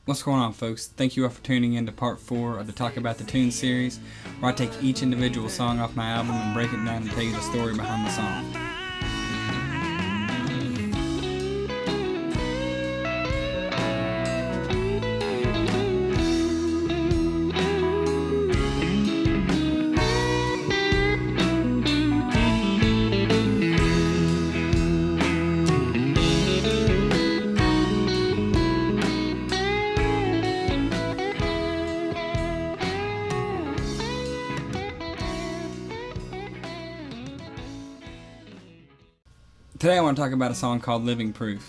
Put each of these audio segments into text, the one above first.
What's going on, folks? Thank you all for tuning in to part 4 of the Talk About the Tune series, where I take each individual song off my album and break it down and tell you the story behind the song. Today I want to talk about a song called Living Proof.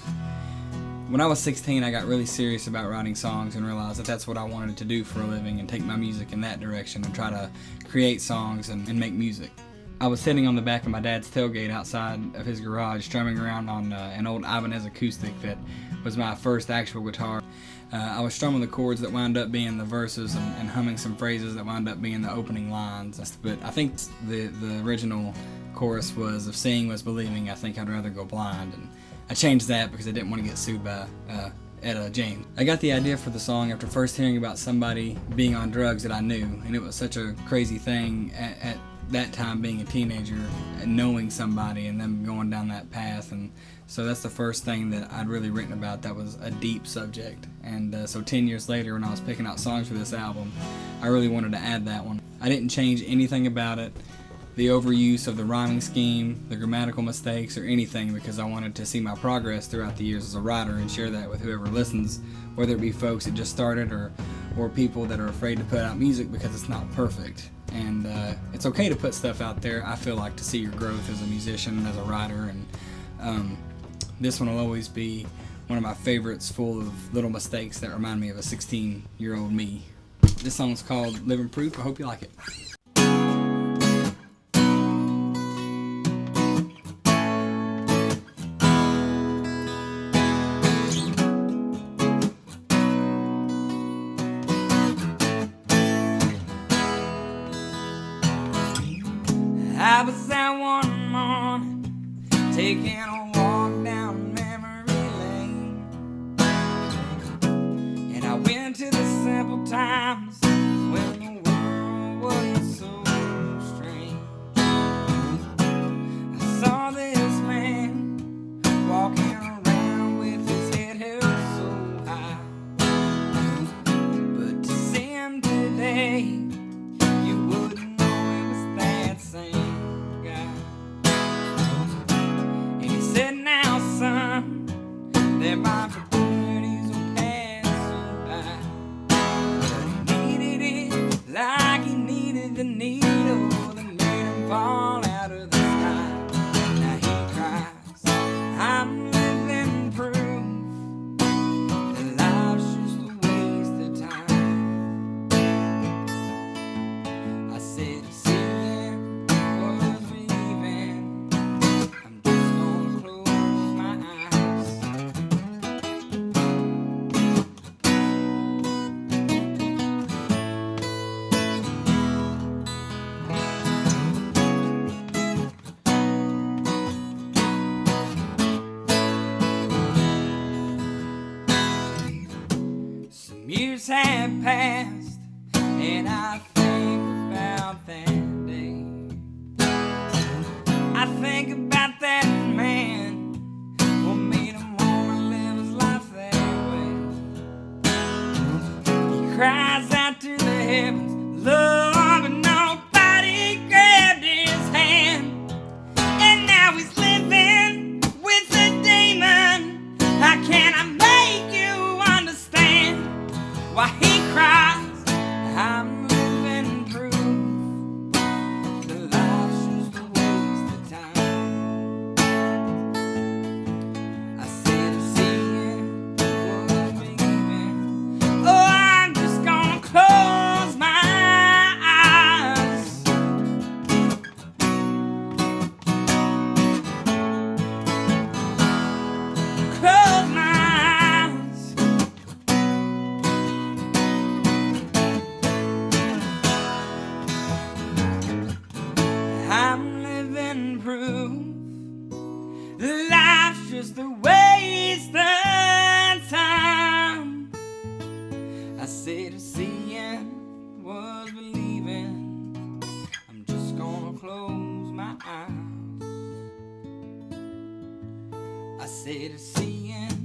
When I was 16, I got really serious about writing songs and realized that that's what I wanted to do for a living and take my music in that direction and try to create songs and make music. I was sitting on the back of my dad's tailgate outside of his garage strumming around on an old Ibanez acoustic that was my first actual guitar. I was strumming the chords that wound up being the verses and humming some phrases that wound up being the opening lines. But I think the original chorus was, "If seeing was believing, I think I'd rather go blind," and I changed that because I didn't want to get sued by Etta James. I got the idea for the song after first hearing about somebody being on drugs that I knew, and it was such a crazy thing at that time, being a teenager and knowing somebody and them going down that path. And so that's the first thing that I'd really written about that was a deep subject. And so 10 years later, when I was picking out songs for this album, I really wanted to add that one. I didn't change anything about it, the overuse of the rhyming scheme, the grammatical mistakes, or anything, because I wanted to see my progress throughout the years as a writer and share that with whoever listens, whether it be folks that just started or people that are afraid to put out music because it's not perfect. And it's okay to put stuff out there, I feel like, to see your growth as a musician, as a writer. And this one will always be one of my favorites, full of little mistakes that remind me of a 16-year-old me. This song's called Living Proof. I hope you like it. I was out one morning, taking a walk down memory lane, and I went to the simple times when the world wasn't so strange. I saw this man walking around with his head held so high, but to see him today, you wouldn't know it was that same. Their opportunities will pass you by, but he needed it like he needed the needle that made him fall out of the sky. Now he cries, "I'm living proof that life's just a waste of time." I said, seeing was believing. I'm just gonna close my eyes. Years have passed, and I think about that day. I think about that man, what made him wanna live his life that way. He cries out to the heavens, Lord, but nobody grabbed his hand, and now he's living with a demon. How can I make you understand why he cries? I'm living proof that life's just a waste of time. I said seeing was believing. Oh, I'm just gonna close my eyes. Close my eyes. said if seeing was believing, I'm just gonna close my eyes. I said if seeing